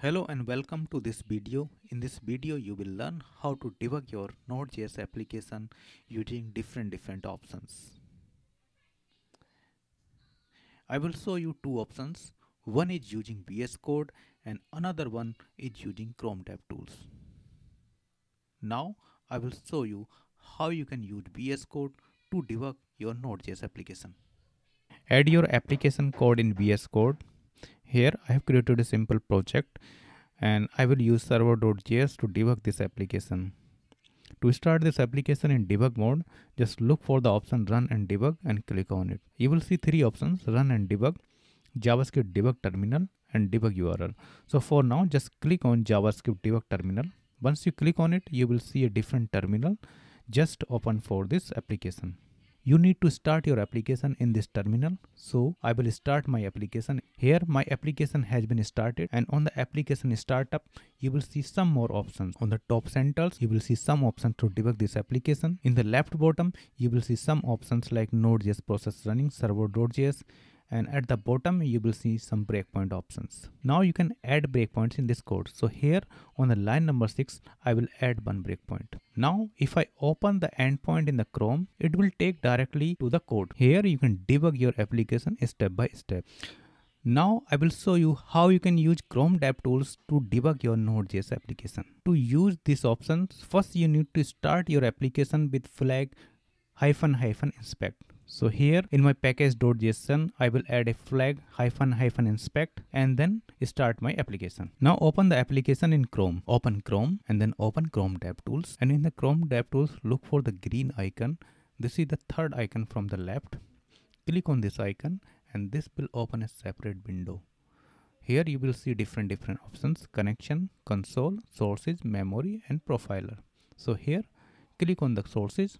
Hello and welcome to this video. In this video you will learn how to debug your Node.js application using different options. I will show you two options. One is using VSCode and another one is using Chrome DevTools. Now I will show you how you can use VSCode to debug your Node.js application. Add your application code in VSCode. Here I have created a simple project and I will use server.js to debug this application. To start this application in debug mode, just look for the option run and debug and click on it. You will see three options: run and debug, JavaScript debug terminal and debug URL. So for now, just click on JavaScript debug terminal. Once you click on it, you will see a different terminal just open for this application. You need to start your application in this terminal. So I will start my application. Here my application has been started, and on the application startup, you will see some more options. On the top centers, you will see some options to debug this application. In the left bottom, you will see some options like Node.js process running, server.js, and at the bottom you will see some breakpoint options. Now you can add breakpoints in this code. So here on the line number 6 I will add one breakpoint. Now if I open the endpoint in the Chrome, it will take directly to the code. Here you can debug your application step by step. Now I will show you how you can use Chrome DevTools to debug your Node.js application. To use these options, first you need to start your application with flag -- inspect. So here in my package.json, I will add a flag -- inspect and then start my application. Now open the application in Chrome. Open Chrome and then open Chrome DevTools. And in the Chrome DevTools, look for the green icon. This is the third icon from the left. Click on this icon and this will open a separate window. Here you will see different options: connection, console, sources, memory and profiler. So here click on the sources.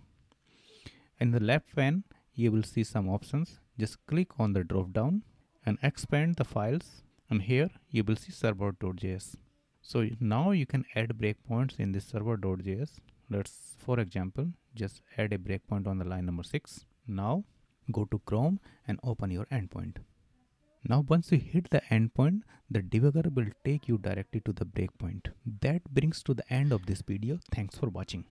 In the left pane, you will see some options. Just click on the drop down and expand the files, and here you will see server.js. So now you can add breakpoints in this server.js. Let's, for example, just add a breakpoint on the line number 6. Now go to Chrome and open your endpoint. Now once you hit the endpoint, the debugger will take you directly to the breakpoint. That brings to the end of this video. Thanks for watching.